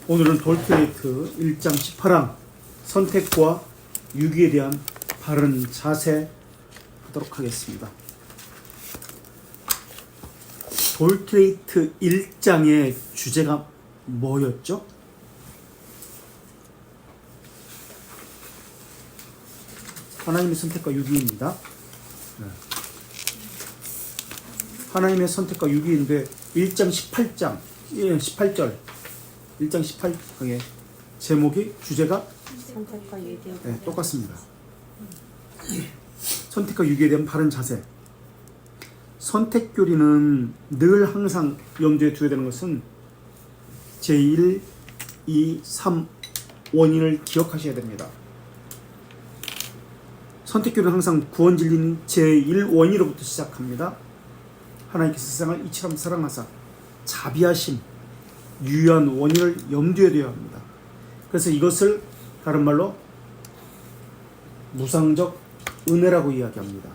오늘은 돌트레이트 1장 18항 선택과 유기에 대한 바른 자세 하도록 하겠습니다. 돌트레이트 1장의 주제가 뭐였죠? 하나님의 선택과 유기입니다. 하나님의 선택과 유기인데 1장 18장 18절 1장 18항의 제목이 주제가 선택과 유기에 네, 똑같습니다. 선택과 유기에 대한 바른 자세. 선택교리는 늘 항상 염두에 두어야 되는 것은 제1, 2, 3 원인을 기억하셔야 됩니다. 선택교리는 항상 구원 진리는 제1 원인으로부터 시작합니다. 하나님께서 세상을 이처럼 사랑하사 자비하심, 유효한 원인을 염두에 둬야 합니다. 그래서 이것을 다른 말로 무상적 은혜라고 이야기합니다.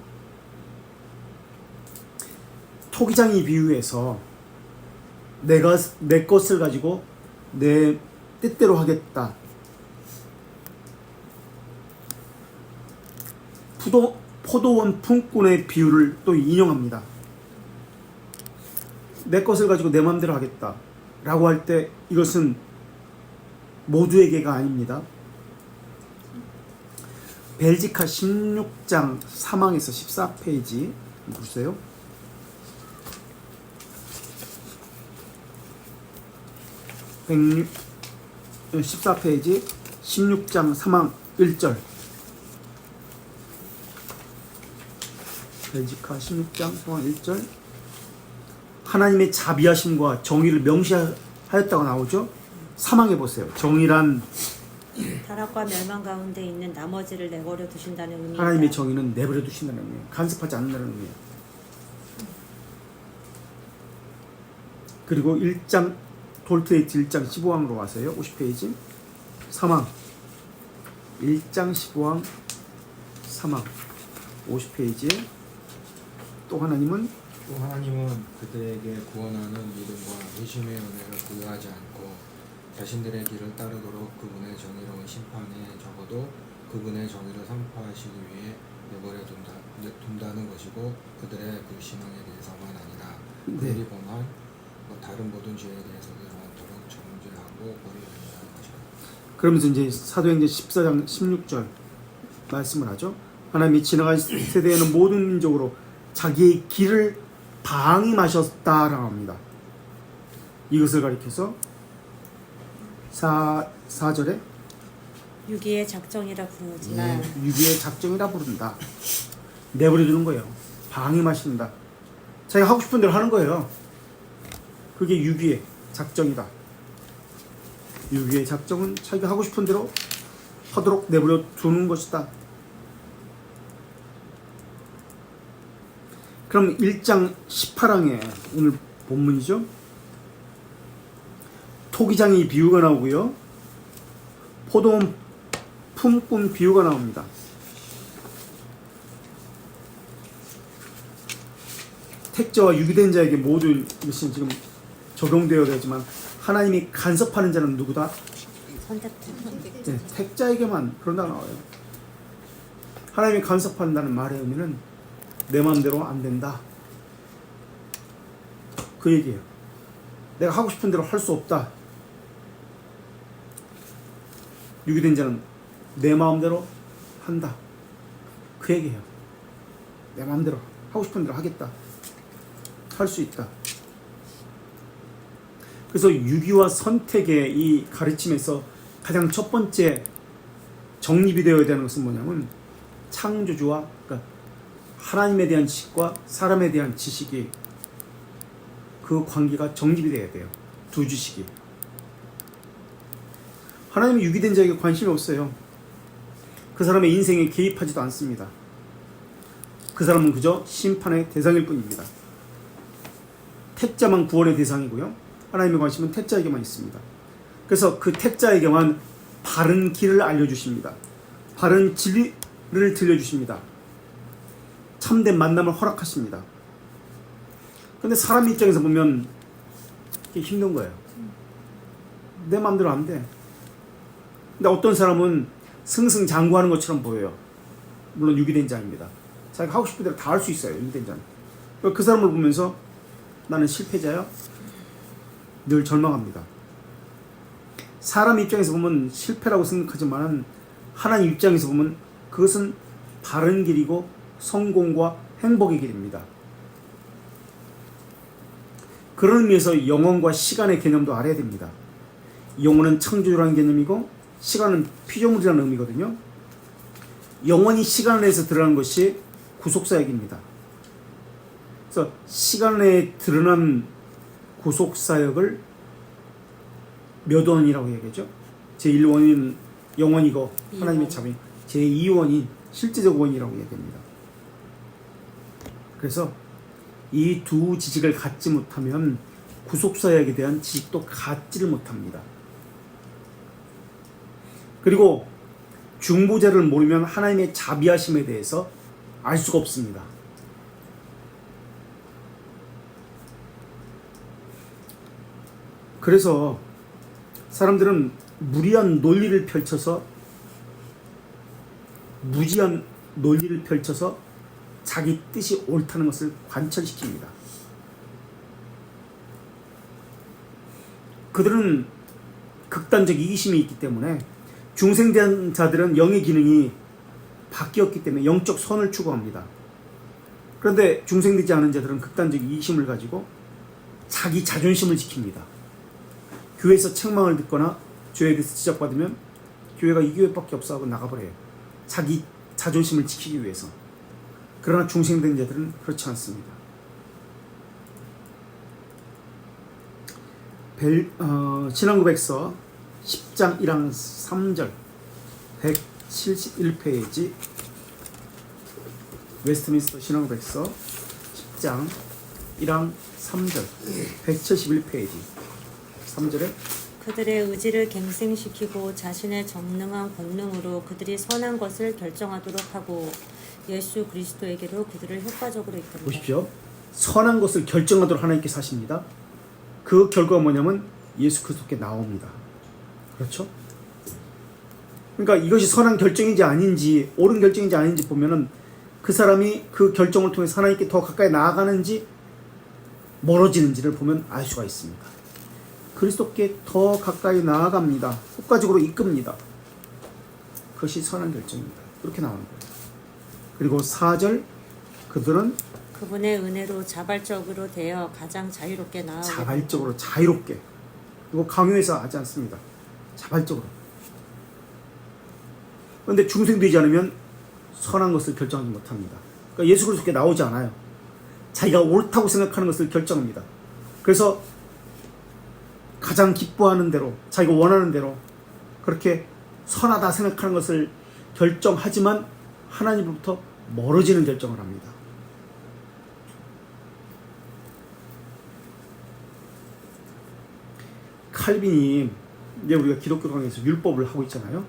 토기장이 비유해서 내 것을 가지고 내 뜻대로 하겠다. 포도원 품꾼의 비유를 또 인용합니다. 내 것을 가지고 내 마음대로 하겠다 라고 할 때 이것은 모두에게가 아닙니다. 벨지카 16장 3항에서 14페이지 보세요. 14페이지 16장 3항 1절 벨지카 16장 3항 1절 하나님의 자비하심과 정의를 명시하였다고 나오죠. 3항에 보세요. 정의란 타락과 멸망 가운데 있는 나머지를 내버려 두신다는 의미입니다. 하나님의 정의는 내버려 두신다는 의미예요. 간섭하지 않는다는 의미예요. 그리고 1장 돌트레이트 1장 15항으로 가세요. 50페이지 3항 1장 15항 3항 50페이지에 또 하나님은 그들에게 구원하는 믿음과 의심의 은혜를 부여하지 않고 자신들의 길을 따르도록 그분의 정의로운 심판에 적어도 그분의 정의를 선포하시기 위해 내버려 둔다는 것이고 그들의 불신앙에 대해서만 아니라 그들이 범한 다른 모든 죄에 대해서도 영원토록 정죄하고 벌을 받는다는 것이다. 그러면서 이제 사도행전 14장 16절 말씀을 하죠. 하나님이 지나간 세대에는 모든 민족으로 자기의 길을 방임하셨다라고 합니다. 이것을 가리켜서 4절에 유기의 작정이라 부르지만 유기의 작정이라 부른다. 내버려두는 거예요. 방임하신다. 자기가 하고 싶은 대로 하는 거예요. 그게 유기의 작정이다. 유기의 작정은 자기가 하고 싶은 대로 하도록 내버려두는 것이다. 그럼 1장 18항에 오늘 본문이죠. 토기장이 비유가 나오고요. 포도원 품꾼 비유가 나옵니다. 택자와 유기된 자에게 모두 이것이 지금 적용되어야 되지만 하나님이 간섭하는 자는 누구다? 선택자. 네, 택자에게만 그런다고 나와요. 하나님이 간섭한다는 말의 의미는 내 마음대로 안 된다. 그 얘기예요. 내가 하고 싶은 대로 할 수 없다. 유기된 자는 내 마음대로 한다. 그 얘기예요. 내 마음대로 하고 싶은 대로 하겠다. 할 수 있다. 그래서 유기와 선택의 이 가르침에서 가장 첫 번째 정립이 되어야 되는 것은 뭐냐면 창조주와 그러니까 하나님에 대한 지식과 사람에 대한 지식이 그 관계가 정립이 돼야 돼요. 두 지식이. 하나님은 유기된 자에게 관심이 없어요. 그 사람의 인생에 개입하지도 않습니다. 그 사람은 그저 심판의 대상일 뿐입니다. 택자만 구원의 대상이고요. 하나님의 관심은 택자에게만 있습니다. 그래서 그 택자에게만 바른 길을 알려주십니다. 바른 진리를 들려주십니다. 참된 만남을 허락하십니다. 그런데 사람 입장에서 보면 이게 힘든 거예요. 내 마음대로 안 돼. 근데 어떤 사람은 승승장구하는 것처럼 보여요. 물론 유기된 자입니다. 자기가 하고 싶은 대로 다 할 수 있어요. 유기된 자는. 그 사람을 보면서 나는 실패자야? 늘 절망합니다. 사람 입장에서 보면 실패라고 생각하지만 하나님 입장에서 보면 그것은 바른 길이고 성공과 행복의 길입니다. 그런 의미에서 영혼과 시간의 개념도 알아야 됩니다. 영혼은 창조주라는 개념이고 시간은 피조물이라는 의미거든요. 영원히 시간 내에서 드러나는 것이 구속사역입니다. 그래서 시간 내에 드러난 구속사역을 몇 원이라고 얘기하죠? 제1원인 영원이고 하나님의 자비, 제2원인 실제적 원이라고 얘기합니다. 그래서 이 두 지식을 갖지 못하면 구속사역에 대한 지식도 갖지를 못합니다. 그리고 중보자를 모르면 하나님의 자비하심에 대해서 알 수가 없습니다. 그래서 사람들은 무지한 논리를 펼쳐서 자기 뜻이 옳다는 것을 관철시킵니다. 그들은 극단적 이기심이 있기 때문에 중생된 자들은 영의 기능이 바뀌었기 때문에 영적 선을 추구합니다. 그런데 중생되지 않은 자들은 극단적 이기심을 가지고 자기 자존심을 지킵니다. 교회에서 책망을 듣거나 교회에 대해서 지적받으면 교회가 이 교회밖에 없어 하고 나가버려요. 자기 자존심을 지키기 위해서. 그러나 중생된 자들은 그렇지 않습니다. 신앙고백서 10장 1항 3절 171페이지 웨스트민스터 신앙고백서 10장 1항 3절 171페이지 3절에 그들의 의지를 갱생시키고 자신의 전능한 권능으로 그들이 선한 것을 결정하도록 하고 예수 그리스도에게로 그들을 효과적으로 이끈다. 보십시오. 선한 것을 결정하도록 하나님께서 하십니다. 그 결과가 뭐냐면 예수 그리스도께 나옵니다. 그렇죠? 그러니까 이것이 선한 결정인지 아닌지 옳은 결정인지 아닌지 보면은 그 사람이 그 결정을 통해서 하나님께 더 가까이 나아가는지 멀어지는지를 보면 알 수가 있습니다. 그리스도께 더 가까이 나아갑니다. 효과적으로 이끕니다. 그것이 선한 결정입니다. 그렇게 나오는 거예요. 그리고 4절 그들은 그분의 은혜로 자발적으로 되어 가장 자유롭게 나아오게 자발적으로 자유롭게 그리고 강요해서 하지 않습니다. 자발적으로. 그런데 중생되지 않으면 선한 것을 결정하지 못합니다. 그러니까 예수 그리스도께 나오지 않아요. 자기가 옳다고 생각하는 것을 결정합니다. 그래서 가장 기뻐하는 대로 자기가 원하는 대로 그렇게 선하다 생각하는 것을 결정하지만 하나님으로부터 멀어지는 결정을 합니다. 칼빈이 이제 우리가 기독교 강의에서 율법을 하고 있잖아요.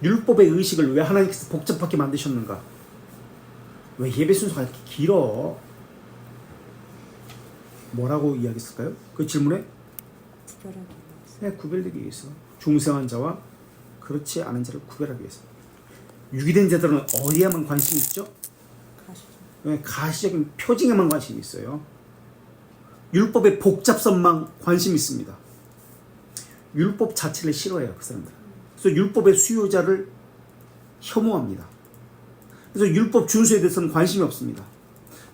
율법의 의식을 왜 하나님께서 복잡하게 만드셨는가? 왜 예배 순서가 이렇게 길어? 뭐라고 이야기했을까요? 그 질문에 구별되기 위해서 중생한 자와 그렇지 않은 자를 구별하기 위해서. 유기된 자들은 어디에만 관심이 있죠? 가시적인 표징에만 관심이 있어요. 율법의 복잡성만 관심이 있습니다. 율법 자체를 싫어해요. 그 사람들은. 그래서 율법의 수요자를 혐오합니다. 그래서 율법 준수에 대해서는 관심이 없습니다.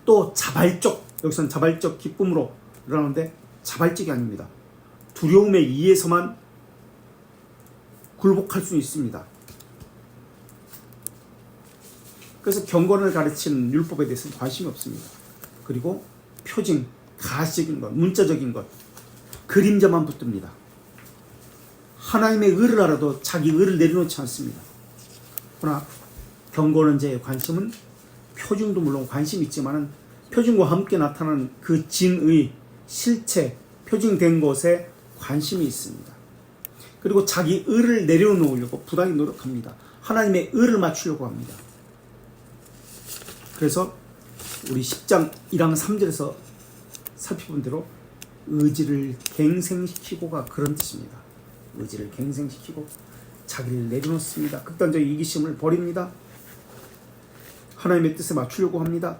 또 자발적, 여기서는 자발적 기쁨으로 일어나는데 자발적이 아닙니다. 두려움에 의해서만 굴복할 수 있습니다. 그래서 경건을 가르치는 율법에 대해서는 관심이 없습니다. 그리고 표징, 가시적인 것, 문자적인 것, 그림자만 붙듭니다. 하나님의 의를 알아도 자기 의를 내려놓지 않습니다. 그러나 경건한 자의 관심은 표징도 물론 관심이 있지만 표징과 함께 나타나는 그 진의, 실체, 표징된 것에 관심이 있습니다. 그리고 자기 의를 내려놓으려고 부단히 노력합니다. 하나님의 의를 맞추려고 합니다. 그래서 우리 10장 1항 3절에서 살펴본 대로 의지를 갱생시키고가 그런 뜻입니다. 의지를 갱생시키고 자기를 내려놓습니다. 극단적 이기심을 버립니다. 하나님의 뜻에 맞추려고 합니다.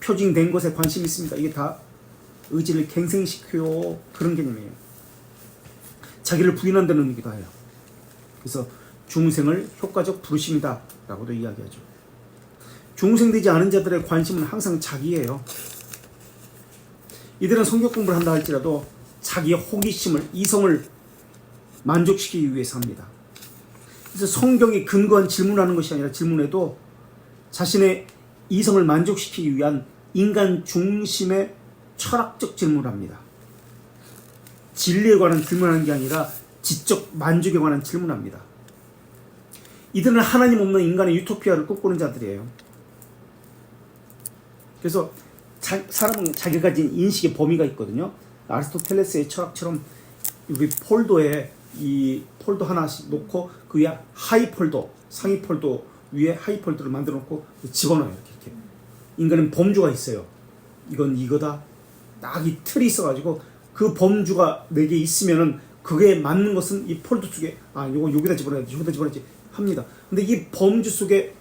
표징된 것에 관심이 있습니다. 이게 다 의지를 갱생시켜요. 그런 개념이에요. 자기를 부인한다는 의미기도 해요. 그래서 중생을 효과적 부르심이다 라고도 이야기하죠. 중생되지 않은 자들의 관심은 항상 자기예요. 이들은 성경 공부를 한다 할지라도 자기의 호기심을, 이성을 만족시키기 위해서 합니다. 그래서 성경에 근거한 질문하는 것이 아니라 질문해도 자신의 이성을 만족시키기 위한 인간 중심의 철학적 질문을 합니다. 진리에 관한 질문하는 게 아니라 지적 만족에 관한 질문합니다. 이들은 하나님 없는 인간의 유토피아를 꿈꾸는 자들이에요. 그래서 사람은 자기가 가진 인식의 범위가 있거든요. 아리스토텔레스의 철학처럼 여기 폴더에 이 폴더 하나씩 놓고 그 위에 하이 폴더, 상위 폴더 위에 하이 폴더를 만들어 놓고 집어넣어요. 이렇게. 인간은 범주가 있어요. 이건 이거다. 딱 이 틀이 있어가지고 그 범주가 내게 있으면은 그게 맞는 것은 이 폴더 속에 요거 여기다 집어넣어야지, 여기다 집어넣어야지 합니다. 근데 이 범주 속에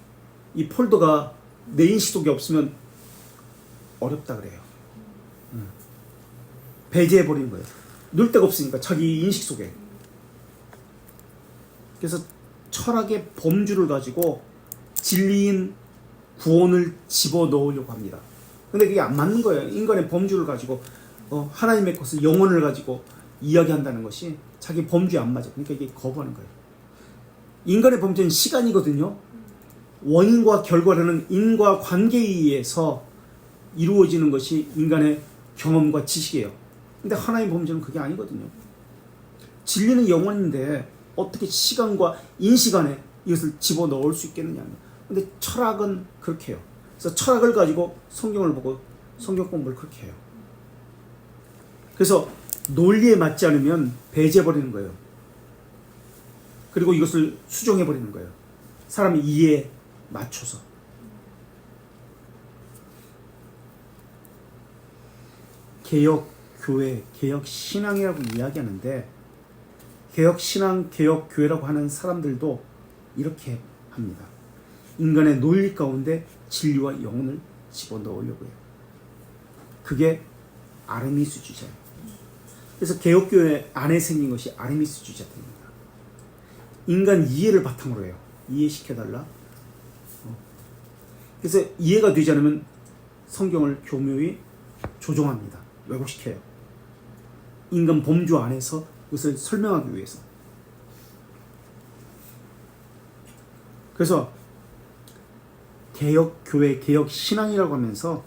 이 폴더가 내 인식 속에 없으면 어렵다 그래요. 배제해버리는 거예요. 넣을 데가 없으니까 자기 인식 속에. 그래서 철학의 범주를 가지고 진리인 구원을 집어넣으려고 합니다. 근데 그게 안 맞는 거예요. 인간의 범주를 가지고 하나님의 것을, 영혼을 가지고 이야기한다는 것이 자기 범주에 안 맞아. 그러니까 이게 거부하는 거예요. 인간의 범주는 시간이거든요. 원인과 결과라는 인과관계에 의해서 이루어지는 것이 인간의 경험과 지식이에요. 근데 하나님의 범주는 그게 아니거든요. 진리는 영원인데 어떻게 시간과 인식 안에 이것을 집어넣을 수 있겠느냐. 근데 철학은 그렇게 해요. 그래서 철학을 가지고 성경을 보고 성경 공부를 그렇게 해요. 그래서 논리에 맞지 않으면 배제해버리는 거예요. 그리고 이것을 수정해버리는 거예요. 사람의 이해에 맞춰서. 개혁교회, 개혁신앙이라고 이야기하는데 개혁신앙, 개혁교회라고 하는 사람들도 이렇게 합니다. 인간의 논리 가운데 진리와 영혼을 집어넣으려고 해요. 그게 아르미스주의자예요. 그래서 개혁교회 안에 생긴 것이 아르미스주의자들입니다. 인간 이해를 바탕으로 해요. 이해시켜달라. 그래서 이해가 되지 않으면 성경을 교묘히 조종합니다. 왜곡시켜요. 인간 범주 안에서 그것을 설명하기 위해서. 그래서 개혁교회, 개혁신앙이라고 하면서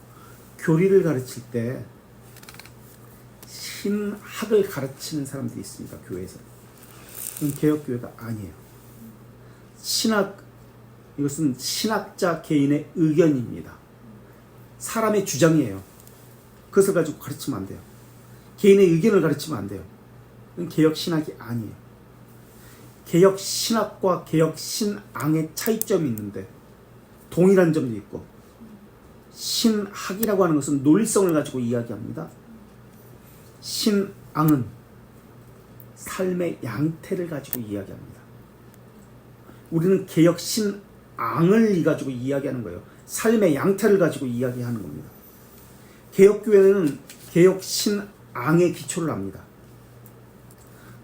교리를 가르칠 때 신학을 가르치는 사람들이 있습니다. 교회에서. 그건 개혁교회가 아니에요. 신학, 이것은 신학자 개인의 의견입니다. 사람의 주장이에요. 그것을 가지고 가르치면 안 돼요. 개인의 의견을 가르치면 안 돼요. 그건 개혁신학이 아니에요. 개혁신학과 개혁신앙의 차이점이 있는데 동일한 점도 있고, 신학이라고 하는 것은 논리성을 가지고 이야기합니다. 신앙은 삶의 양태를 가지고 이야기합니다. 우리는 개혁신앙을 가지고 이야기하는 거예요. 삶의 양태를 가지고 이야기하는 겁니다. 개혁교회는 개혁신앙의 기초를 합니다.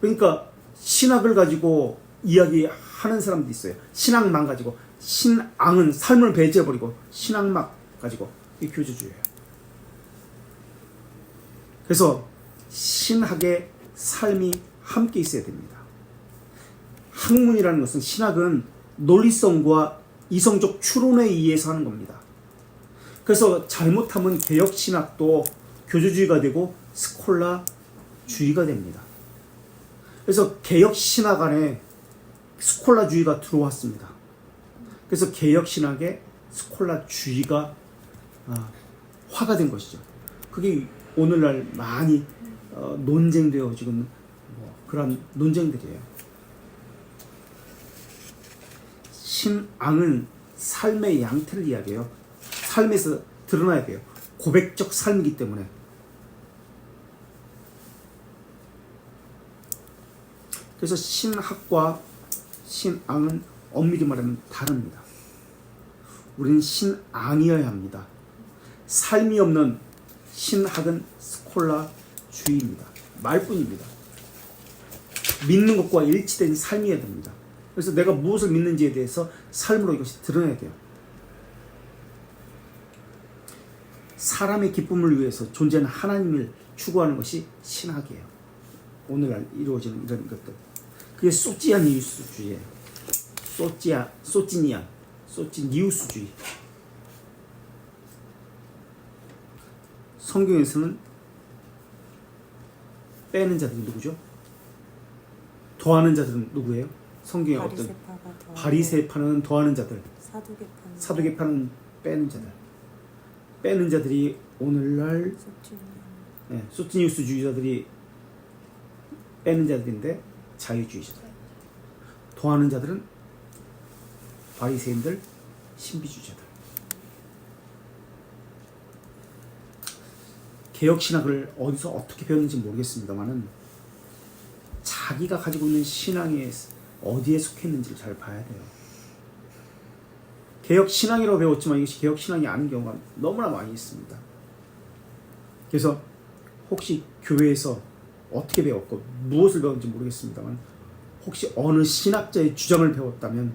그러니까 신학을 가지고 이야기하는 사람도 있어요. 신학만 가지고. 신앙은 삶을 배제해버리고 신학만 가지고. 이게 교주주의예요. 그래서 신학의 삶이 함께 있어야 됩니다. 학문이라는 것은, 신학은 논리성과 이성적 추론에 의해서 하는 겁니다. 그래서 잘못하면 개혁신학도 교주주의가 되고 스콜라주의가 됩니다. 그래서 개혁신학 안에 스콜라주의가 들어왔습니다. 그래서 개혁신학에 스콜라주의가 화가 된 것이죠. 그게 오늘날 많이 논쟁되어 지금 그런 논쟁들이에요. 신앙은 삶의 양태를 이야기해요. 삶에서 드러나야 돼요. 고백적 삶이기 때문에. 그래서 신학과 신앙은 엄밀히 말하면 다릅니다. 우리는 신앙이어야 합니다. 삶이 없는 신학은 스콜라주의입니다. 말뿐입니다. 믿는 것과 일치된 삶이어야 됩니다. 그래서 내가 무엇을 믿는지에 대해서 삶으로 이것이 드러나야 돼요. 사람의 기쁨을 위해서 존재하는 하나님을 추구하는 것이 신학이에요. 오늘날 이루어지는 이런 것들. 그게 소찌아니우스주의예요. 소찌니우스주의. 성경에서는 빼는 자들이 누구죠? 더하는 자들은 누구예요? 성경에 어떤 바리새파는 더하는 자들, 사두개파는 빼는 자들. 빼는 자들이 오늘날 소티니우스주의자들이 빼는 자들인데 자유주의자들. 더하는 자들은 바리새인들, 신비주의자들. 개혁신학을 어디서 어떻게 배웠는지 모르겠습니다만은 자기가 가지고 있는 신앙에 어디에 속했는지를 잘 봐야 돼요. 개혁신앙이라고 배웠지만 이것이 개혁신앙이 아닌 경우가 너무나 많이 있습니다. 그래서 혹시 교회에서 어떻게 배웠고 무엇을 배웠는지 모르겠습니다만 혹시 어느 신학자의 주장을 배웠다면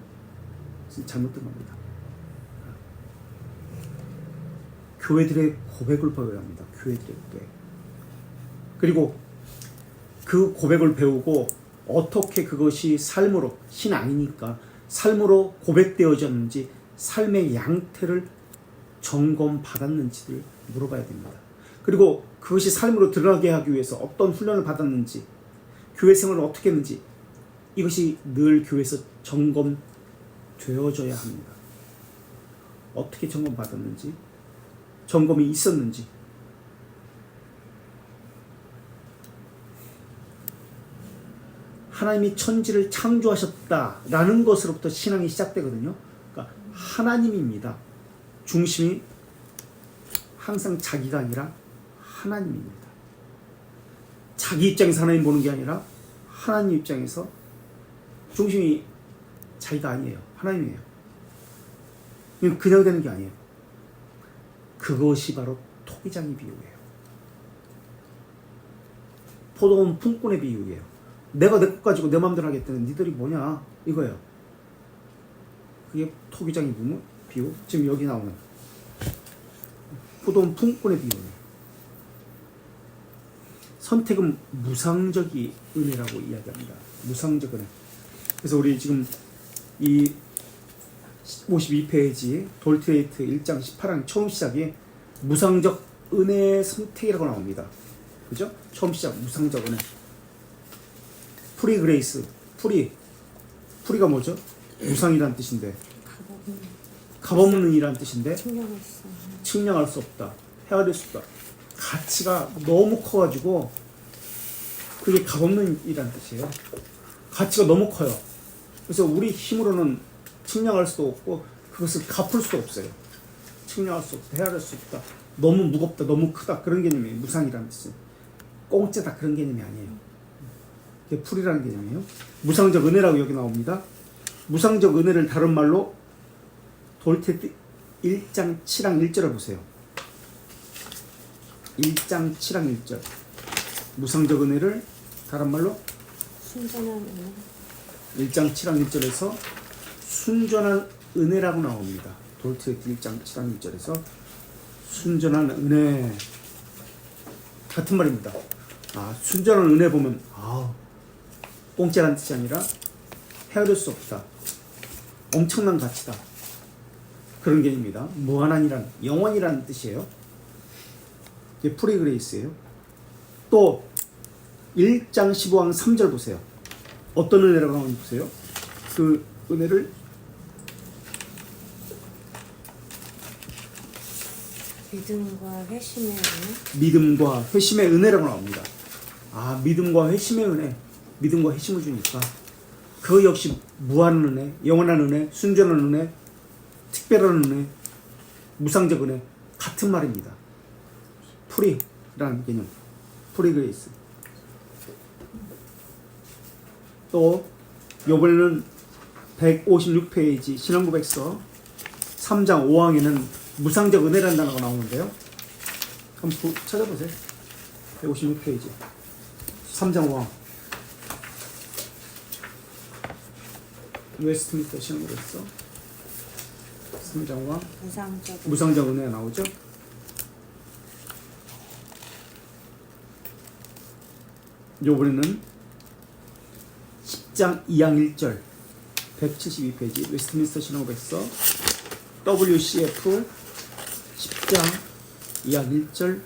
잘못된 겁니다. 교회들의 고백을 배워야 합니다. 교회들의 고백. 그리고 그 고백을 배우고 어떻게 그것이 삶으로, 신앙이니까 삶으로 고백되어졌는지 삶의 양태를 점검받았는지를 물어봐야 됩니다. 그리고 그것이 삶으로 드러나게 하기 위해서 어떤 훈련을 받았는지, 교회 생활을 어떻게 했는지 이것이 늘 교회에서 점검되어져야 합니다. 어떻게 점검받았는지, 점검이 있었는지. 하나님이 천지를 창조하셨다라는 것으로부터 신앙이 시작되거든요. 그러니까 하나님입니다. 중심이 항상 자기가 아니라 하나님입니다. 자기 입장에서 하나님 보는 게 아니라 하나님 입장에서 중심이 자기가 아니에요. 하나님이에요. 그냥 되는 게 아니에요. 그것이 바로 토기장의 비유예요. 포도원 품꾼의 비유예요. 내가 내 것 가지고 내 마음대로 하겠다는 니들이 뭐냐 이거예요. 그게 토기장의 비유. 지금 여기 나오는 포도원 품꾼의 비유예요. 선택은 무상적인 은혜라고 이야기합니다. 무상적 은혜. 그래서 우리 지금 이 52페이지 돌트레이트 1장 18항 처음 시작이 무상적 은혜 선택이라고 나옵니다. 그죠? 처음 시작 무상적 은혜. 프리 그레이스. 프리가 뭐죠? 무상이란 뜻인데 값없는 이란 뜻인데 측량할 수 없다. 헤아릴 수 없다. 가치가 너무 커가지고 그게 값없는 이란 뜻이에요. 가치가 너무 커요. 그래서 우리 힘으로는 측량할 수도 없고 그것을 갚을 수도 없어요. 측량할 수 없다. 헤아릴 수 없다. 너무 무겁다. 너무 크다. 그런 개념이에요. 무상이라는 뜻은. 공짜다. 그런 개념이 아니에요. 이게 풀이라는 개념이에요. 무상적 은혜라고 여기 나옵니다. 무상적 은혜를 다른 말로 돌테트 1장 7항 1절을 보세요. 1장 7항 1절. 무상적 은혜를 다른 말로 순전한 은혜. 1장 7항 1절에서 순전한 은혜라고 나옵니다. 돌테트 1장 7항 1절에서 순전한 은혜 같은 말입니다. 순전한 은혜 보면 공짜라는 뜻이 아니라 헤아릴 수 없다. 엄청난 가치다. 그런 개념입니다. 무한한이란 영원이라는 뜻이에요. 이게 프리그레이스예요. 또 1장 15항 3절 보세요. 어떤 은혜라고 나오는지 보세요. 그 은혜를 믿음과 회심의 은혜. 믿음과 회심의 은혜라고 나옵니다. 믿음과 회심의 은혜. 믿음과 회심을 주니까 그 역시 무한한 은혜, 영원한 은혜, 순전한 은혜, 특별한 은혜, 무상적 은혜 같은 말입니다. 프리라는 개념. 프리그레이스. 또 이번에는 156페이지 신앙고백서 3장 5항에는 무상적 은혜라는 단어가 나오는데요. 한번 찾아보세요. 156페이지 3장 5항 웨스트민스터 신앙고백서 3장 5항 무상적 은혜가 나오죠. 요번에는 10장 2항 1절 172페이지 웨스트민스터 신앙고백서 WCF 10장 2항 1절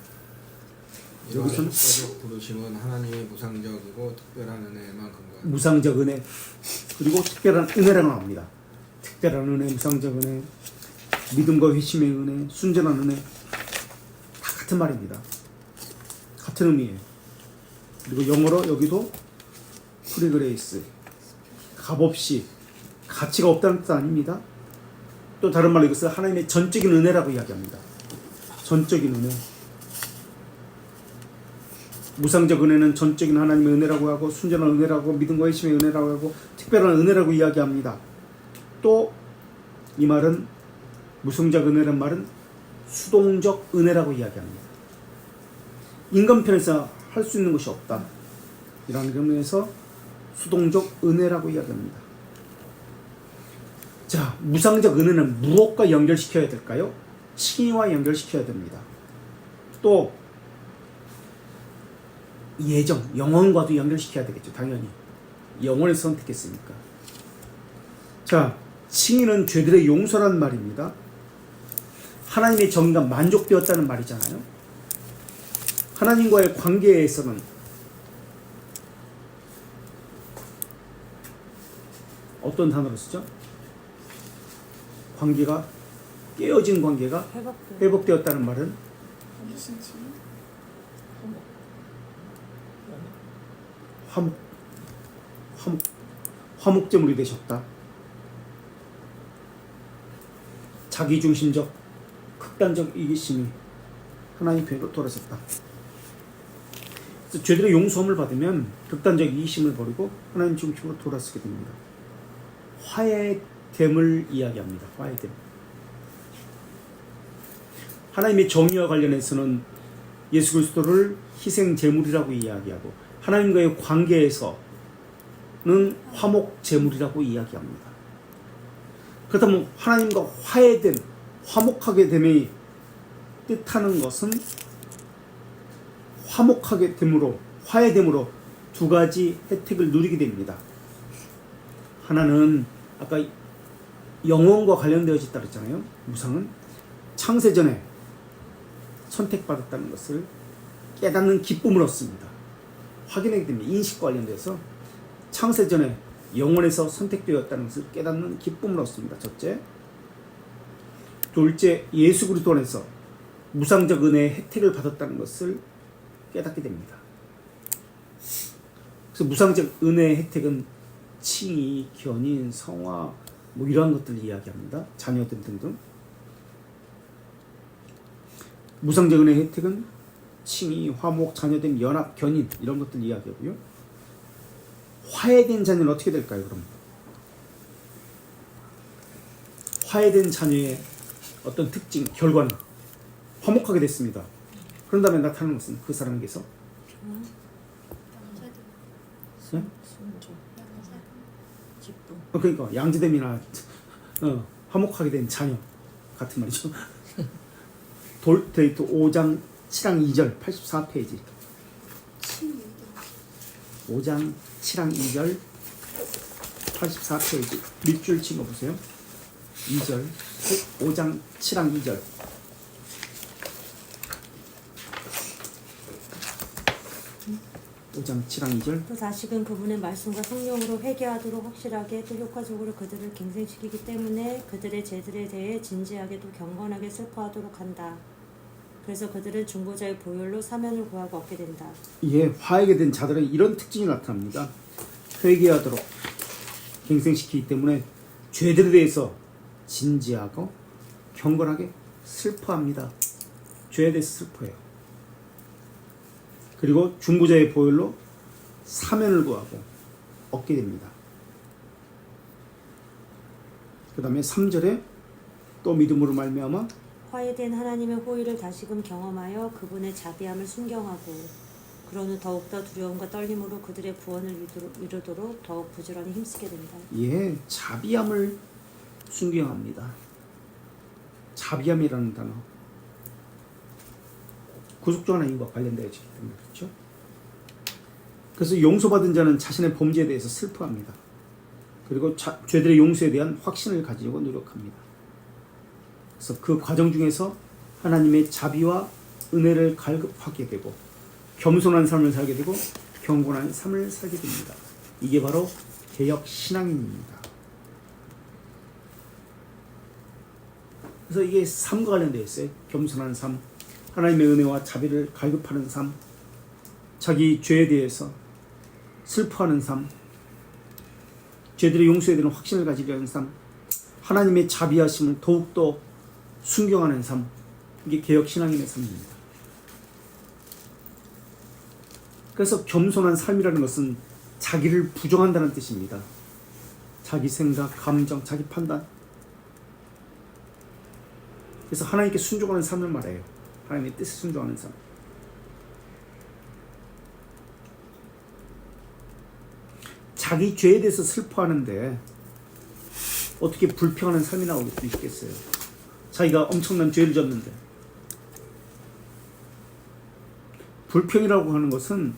이러한 여기서는 효과적 부르심은 하나님의 무상적이고 특별한 은혜에만 근거합니다. 무상적 은혜 그리고 특별한 은혜라고 나옵니다. 특별한 은혜, 무상적 은혜, 믿음과 회심의 은혜, 순전한 은혜 다 같은 말입니다. 같은 의미예요. 그리고 영어로 여기도 프리그레이스 값없이 가치가 없다는 뜻 아닙니다. 또 다른 말로 이것을 하나님의 전적인 은혜라고 이야기합니다. 전적인 은혜. 무상적 은혜는 전적인 하나님의 은혜라고 하고 순전한 은혜라고 믿음과 회심의 은혜라고 하고 특별한 은혜라고 이야기합니다. 또 이 말은 무상적 은혜란 말은 수동적 은혜라고 이야기합니다. 인간편에서 할 수 있는 것이 없다. 이런 의미에서 수동적 은혜라고 이야기합니다. 자, 무상적 은혜는 무엇과 연결시켜야 될까요? 칭의와 연결시켜야 됩니다. 또 예정, 영원과도 연결시켜야 되겠죠. 당연히 영원을 선택했으니까. 자, 칭의는 죄들의 용서란 말입니다. 하나님의 정의가 만족되었다는 말이잖아요. 하나님과의 관계에서는 어떤 단어를 쓰죠? 관계가 깨어진 관계가 회복되었다는 말은 화목제물이 되셨다. 자기중심적 극단적 이기심이 하나님 편으로 돌아섰다. 그래서 죄들의 용서함을 받으면 극단적 이기심을 버리고 하나님 중심으로 돌아서게 됩니다. 화해됨을 이야기합니다. 화해됨. 하나님의 정의와 관련해서는 예수 그리스도를 희생 제물이라고 이야기하고 하나님과의 관계에서는 화목 제물이라고 이야기합니다. 그렇다면 하나님과 화해됨, 화목하게 됨이 뜻하는 것은 화목하게 됨으로, 화해됨으로 두 가지 혜택을 누리게 됩니다. 하나는 아까 영원과 관련되어졌다 그랬잖아요. 무상은 창세전에 선택받았다는 것을 깨닫는 기쁨을 얻습니다. 확인하게 됩니다. 인식과 관련돼서 창세전에 영원에서 선택되었다는 것을 깨닫는 기쁨을 얻습니다. 첫째. 둘째, 예수 그리스도 안에서 무상적 은혜의 혜택을 받았다는 것을 깨닫게 됩니다. 그래서 무상적 은혜의 혜택은 칭의, 견인, 성화 뭐 이러한 것들을 이야기합니다. 자녀됨 등등. 무상적 은혜의 혜택은 칭의, 화목, 자녀됨, 연합, 견인 이런 것들 이야기하고요. 화해된 자녀는 어떻게 될까요? 그럼 화해된 자녀의 어떤 특징, 결과는 화목하게 됐습니다. 그런 다음에 나타나는 것은 그 사람에게서 그러니까 양자됨이나 화목하게 된 자녀 같은 말이죠. 돌데이트 5장 7항 2절 84페이지 5장 7항 2절 84페이지 밑줄 찍어보세요. 2절 5장 7항 2절 또 다시금 그분의 말씀과 성령으로 회개하도록 확실하게 또 효과적으로 그들을 갱생시키기 때문에 그들의 죄들에 대해 진지하게 또 경건하게 슬퍼하도록 한다. 그래서 그들은 중보자의 보혈로 사면을 구하고 얻게 된다. 예, 화하게 된 자들은 이런 특징이 나타납니다. 회개하도록 갱생시키기 때문에 죄들에 대해서 진지하고 경건하게 슬퍼합니다. 죄에 대해서 슬퍼해요. 그리고 중보자의 보혈로 사면을 구하고 얻게 됩니다. 그 다음에 3절에 또 믿음으로 말미암아 화해된 하나님의 호의를 다시금 경험하여 그분의 자비함을 순경하고 그런 후 더욱더 두려움과 떨림으로 그들의 구원을 이루도록 더욱 부지런히 힘쓰게 된다. 예, 자비함을 순경합니다. 자비함이라는 단어. 구속주 하나님과 관련되어 있기 때문에 그렇죠. 그래서 용서받은 자는 자신의 범죄에 대해서 슬퍼합니다. 그리고 죄들의 용서에 대한 확신을 가지려고 노력합니다. 그래서 그 과정 중에서 하나님의 자비와 은혜를 갈급하게 되고 겸손한 삶을 살게 되고 경건한 삶을 살게 됩니다. 이게 바로 개역 신앙인입니다. 그래서 이게 삶과 관련되어 있어요. 겸손한 삶, 하나님의 은혜와 자비를 갈급하는 삶, 자기 죄에 대해서 슬퍼하는 삶, 죄들의 용서에 대한 확신을 가지려는 삶, 하나님의 자비하심을 더욱더 순경하는 삶, 이게 개역 신앙인의 삶입니다. 그래서 겸손한 삶이라는 것은 자기를 부정한다는 뜻입니다. 자기 생각, 감정, 자기 판단. 그래서 하나님께 순종하는 삶을 말해요. 하나님의 뜻에 순종하는 삶. 자기 죄에 대해서 슬퍼하는데 어떻게 불평하는 삶이 나올 수 있겠어요? 자기가 엄청난 죄를 졌는데. 불평이라고 하는 것은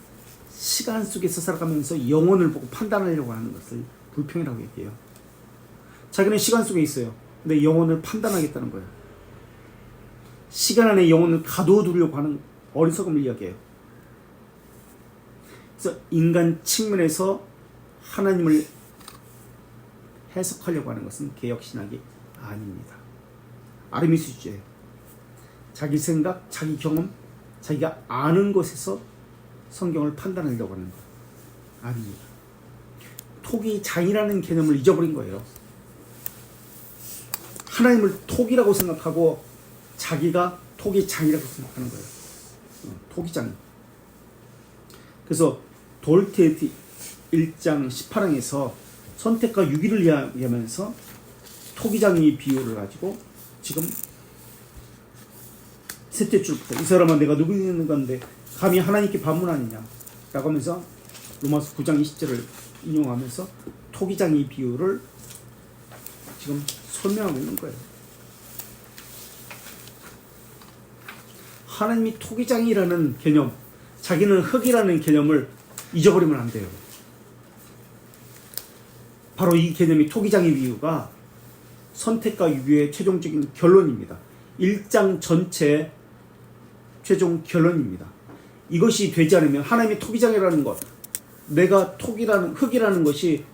시간 속에서 살아가면서 영혼을 보고 판단하려고 하는 것을 불평이라고 얘기해요. 자기는 시간 속에 있어요. 근데 영혼을 판단하겠다는 거예요. 시간 안에 영혼을 가둬두려고 하는 어리석음을 이야기해요. 그래서 인간 측면에서 하나님을 해석하려고 하는 것은 개역신학이 아닙니다. 아르미스 주제예요. 자기 생각, 자기 경험, 자기가 아는 것에서 성경을 판단하려고 하는 것 아닙니다. 토기장이라는 개념을 잊어버린 거예요. 하나님을 토기라고 생각하고 자기가 토기장이라고 생각하는 거예요. 토기장. 그래서 돌테트 1장 18항에서 선택과 유기를 이야기하면서 토기장의 비유를 가지고 지금 셋째 줄부터 이 사람은 내가 누구 있는 건데 감히 하나님께 반문하느냐 라고 하면서 로마서 9장 20절을 인용하면서 토기장의 비유를 지금 설명하고 있는 거예요. 하나님이 토기장이라는 개념, 자기는 흙이라는 개념을 잊어버리면 안 돼요. 바로 이 개념이 토기장의 비유가 선택과 유기의 최종적인 결론입니다. 1장 전체의 최종 결론입니다. 이것이 되지 않으면 하나님의 토기장이라는 것, 내가 흙이라는 것이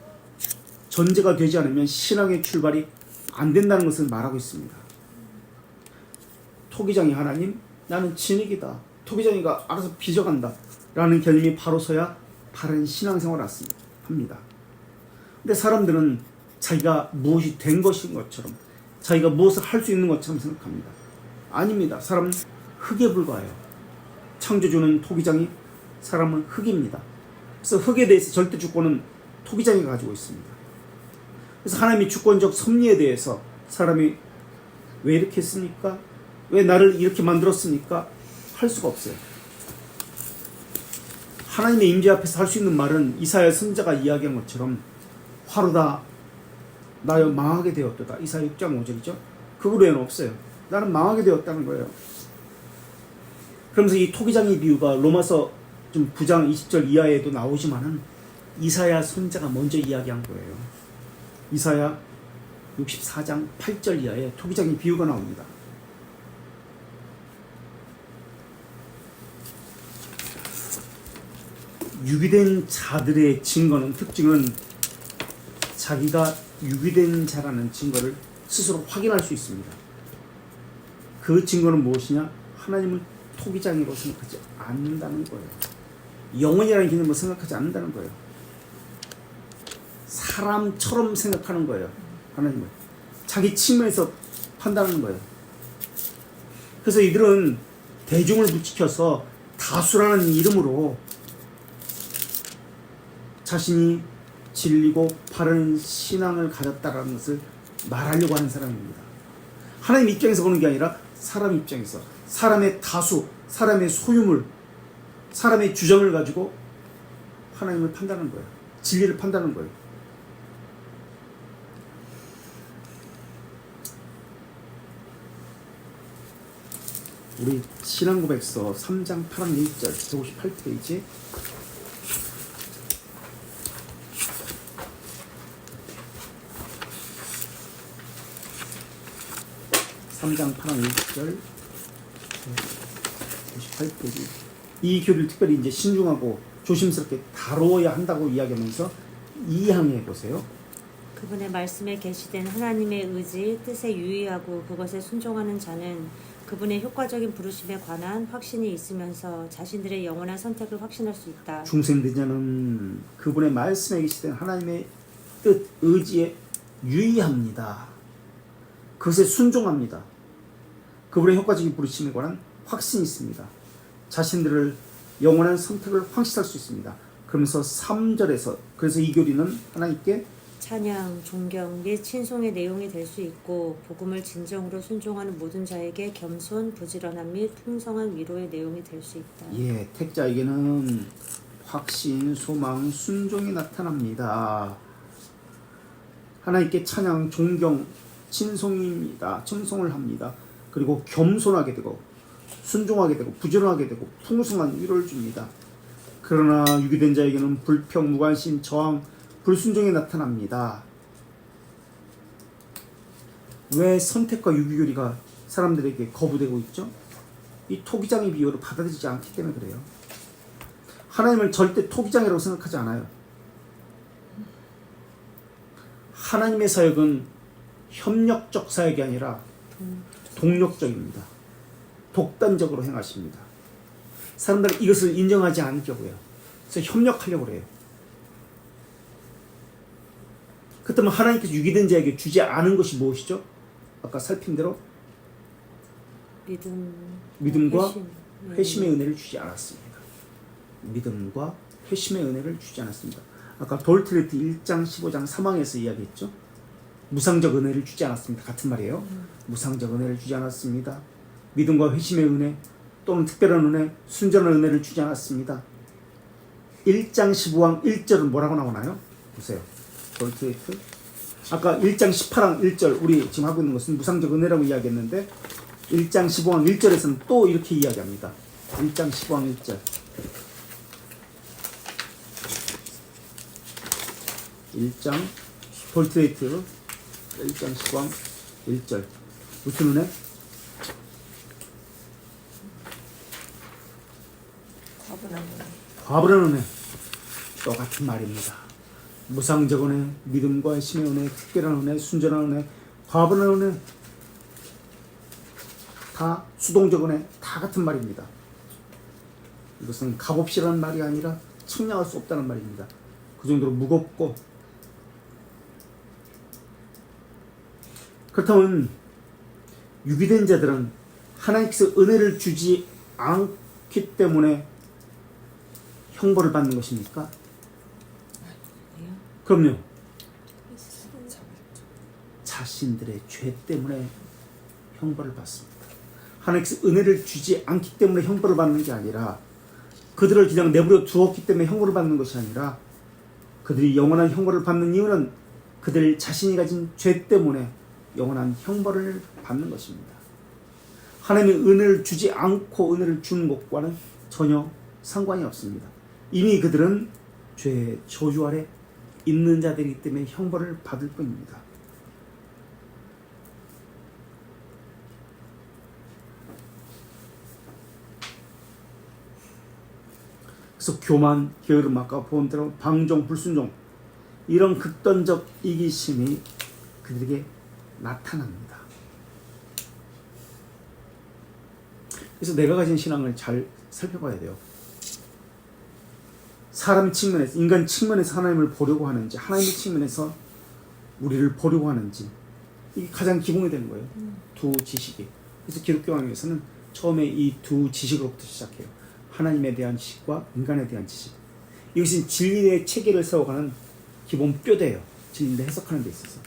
전제가 되지 않으면 신앙의 출발이 안 된다는 것을 말하고 있습니다. 토기장이 하나님, 나는 진흙이다. 토기장이가 알아서 빚어간다. 라는 개념이 바로서야 바른 신앙생활을 합니다. 근데 사람들은 자기가 무엇이 된 것인 것처럼, 자기가 무엇을 할 수 있는 것처럼 생각합니다. 아닙니다. 사람은 흙에 불과해요. 창조주는 토기장이, 사람은 흙입니다. 그래서 흙에 대해서 절대 주권은 토기장이 가지고 있습니다. 그래서 하나님의 주권적 섭리에 대해서 사람이 왜 이렇게 했습니까? 왜 나를 이렇게 만들었습니까? 할 수가 없어요. 하나님의 임재 앞에서 할 수 있는 말은 이사야 선지자가 이야기한 것처럼 화로다 나여 망하게 되었도다. 이사야 6장 5절이죠. 그거 외에는 없어요. 나는 망하게 되었다는 거예요. 그러면서 이 토기장의 비유가 로마서 좀 9장 20절 이하에도 나오지만은 이사야 선지자가 먼저 이야기한 거예요. 이사야 64장 8절 이하에 토기장의 비유가 나옵니다. 유기된 자들의 증거는, 특징은 자기가 유기된 자라는 증거를 스스로 확인할 수 있습니다. 그 증거는 무엇이냐? 하나님을 토기장이라고 생각하지 않는다는 거예요. 영혼이라는 개념을 생각하지 않는다는 거예요. 사람처럼 생각하는 거예요. 하나님을 자기 측면에서 판단하는 거예요. 그래서 이들은 대중을 부추겨서 다수라는 이름으로 자신이 진리고 바른 신앙을 가졌다라는 것을 말하려고 하는 사람입니다. 하나님 입장에서 보는 게 아니라 사람 입장에서 사람의 다수, 사람의 소유물, 사람의 주장을 가지고 하나님을 판단하는 거예요. 진리를 판단하는 거예요. 우리 신앙고백서 3장 8장 1절 158페이지 3장 8장 1절 58페이지 이 교리를 특별히 이제 신중하고 조심스럽게 다루어야 한다고 이야기하면서 이항해 보세요. 그분의 말씀에 계시된 하나님의 의지, 뜻에 유의하고 그것에 순종하는 자는 그분의 효과적인 부르심에 관한 확신이 있으면서 자신들의 영원한 선택을 확신할 수 있다. 중생된 자는 그분의 말씀에 계시된 하나님의 뜻, 의지에 유의합니다. 그것에 순종합니다. 그분의 효과적인 부르심에 관한 확신이 있습니다. 자신들을 영원한 선택을 확신할 수 있습니다. 그러면서 3절에서 그래서 이 교리는 하나님께 찬양, 존경 및 친송의 내용이 될 수 있고 복음을 진정으로 순종하는 모든 자에게 겸손, 부지런함 및 풍성한 위로의 내용이 될 수 있다. 예, 택자에게는 확신, 소망, 순종이 나타납니다. 하나님께 찬양, 존경, 친송입니다.稱颂을 합니다. 그리고 겸손하게 되고 순종하게 되고 부지런하게 되고 풍성한 위로를 줍니다. 그러나 유기된 자에게는 불평, 무관심, 저항, 불순종이 나타납니다. 왜 선택과 유기교리가 사람들에게 거부되고 있죠? 이 토기장의 비유를 받아들이지 않기 때문에 그래요. 하나님을 절대 토기장이라고 생각하지 않아요. 하나님의 사역은 협력적 사역이 아니라 동력적입니다. 독단적으로 행하십니다. 사람들은 이것을 인정하지 않으려고 해요. 그래서 협력하려고 해요. 그렇다면 하나님께서 유기된 자에게 주지 않은 것이 무엇이죠? 아까 살핀 대로 믿음과 회심의 은혜를 주지 않았습니다. 믿음과 회심의 은혜를 주지 않았습니다. 아까 돌트레트 1장 15장 3항에서 이야기했죠. 무상적 은혜를 주지 않았습니다. 같은 말이에요. 무상적 은혜를 주지 않았습니다. 믿음과 회심의 은혜 또는 특별한 은혜, 순전한 은혜를 주지 않았습니다. 1장 15항 1절은 뭐라고 나오나요? 보세요. 돌트레트 아까 1장 18항 1절 우리 지금 하고 있는 것은 무상적 은혜라고 이야기했는데 1장 15항 1절에서는 또 이렇게 이야기합니다. 1장 15항 1절 1장 돌트레이트 1장 15항 1절 무슨 은혜? 과분한 은혜 똑같은 말입니다. 무상적 은혜, 믿음과 회심의 은혜, 특별한 은혜, 순전한 은혜, 과분한 은혜 다 수동적 은혜 다 같은 말입니다. 이것은 값없이라는 말이 아니라 측량할 수 없다는 말입니다. 그 정도로 무겁고 그렇다면 유기된 자들은 하나님께서 은혜를 주지 않기 때문에 형벌을 받는 것입니까? 그럼요. 자신들의 죄 때문에 형벌을 받습니다. 하나님께서 은혜를 주지 않기 때문에 형벌을 받는 게 아니라 그들을 그냥 내버려 두었기 때문에 형벌을 받는 것이 아니라 그들이 영원한 형벌을 받는 이유는 그들 자신이 가진 죄 때문에 영원한 형벌을 받는 것입니다. 하나님의 은혜를 주지 않고 은혜를 주는 것과는 전혀 상관이 없습니다. 이미 그들은 죄의 저주 아래 있는 자들이기 때문에 형벌을 받을 뿐입니다. 그래서 교만, 게으름, 아까 본 대로 방종, 불순종 이런 극단적 이기심이 그들에게 나타납니다. 그래서 내가 가진 신앙을 잘 살펴봐야 돼요. 사람 측면에서, 인간 측면에서 하나님을 보려고 하는지, 하나님의 측면에서 우리를 보려고 하는지, 이게 가장 기본이 되는 거예요. 두 지식이. 그래서 기독교왕에서는 처음에 이 두 지식으로부터 시작해요. 하나님에 대한 지식과 인간에 대한 지식. 이것은 진리의 체계를 세워가는 기본 뼈대예요. 진리를 해석하는 데 있어서.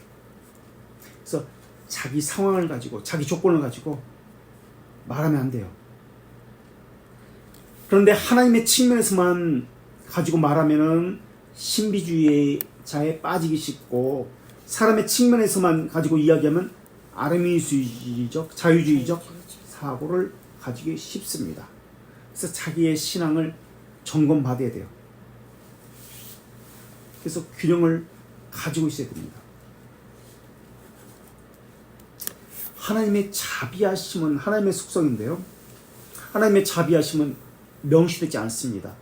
그래서 자기 상황을 가지고 자기 조건을 가지고 말하면 안 돼요. 그런데 하나님의 측면에서만 가지고 말하면은 신비주의자에 빠지기 쉽고, 사람의 측면에서만 가지고 이야기하면 아르미니스주의적, 자유주의적 사고를 가지기 쉽습니다. 그래서 자기의 신앙을 점검받아야 돼요. 그래서 균형을 가지고 있어야 됩니다. 하나님의 자비하심은 하나님의 속성인데요. 하나님의 자비하심은 명시되지 않습니다.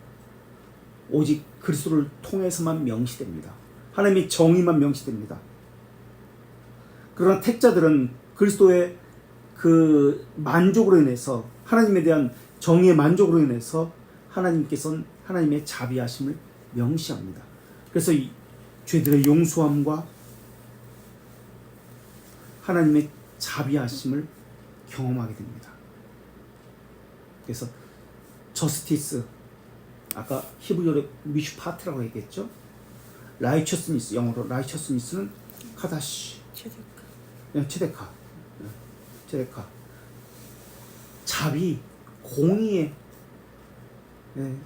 오직 그리스도를 통해서만 명시됩니다. 하나님의 정의만 명시됩니다. 그러나 택자들은 그리스도의 그 만족으로 인해서, 하나님에 대한 정의의 만족으로 인해서 하나님께서는 하나님의 자비하심을 명시합니다. 그래서 이 죄들의 용서함과 하나님의 자비하심을 경험하게 됩니다. 그래서 저스티스, 아까 히브리어로 미슈파트라고 얘기했죠. 라이처스니스, 영어로 라이처스니스는 카다시, 체데카. 자비, 공의의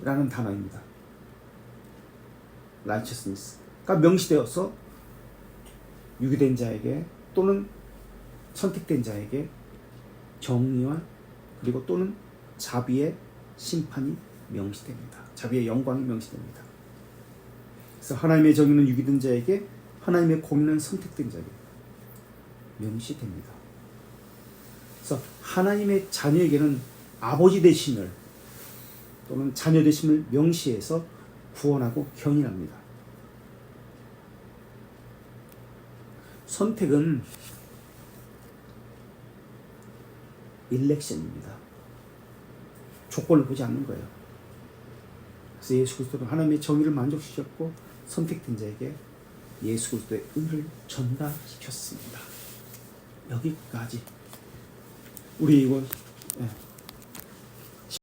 라는 단어입니다. 라이처스니스가 명시되어서 유기된 자에게 또는 선택된 자에게 정의와 그리고 또는 자비의 심판이 명시됩니다. 자비의 영광이 명시됩니다. 그래서 하나님의 정의는 유기된 자에게, 하나님의 공의는 선택된 자에게 명시됩니다. 그래서 하나님의 자녀에게는 아버지 되심을 또는 자녀 되심을 명시해서 구원하고 견인합니다. 선택은 일렉션입니다. 조건을 보지 않는 거예요. 그래서 예수 그리스도는 하나님의 정의를 만족시켰고 선택된 자에게 예수 그리스도의 은혜를 전달시켰습니다. 여기까지. 우리 이거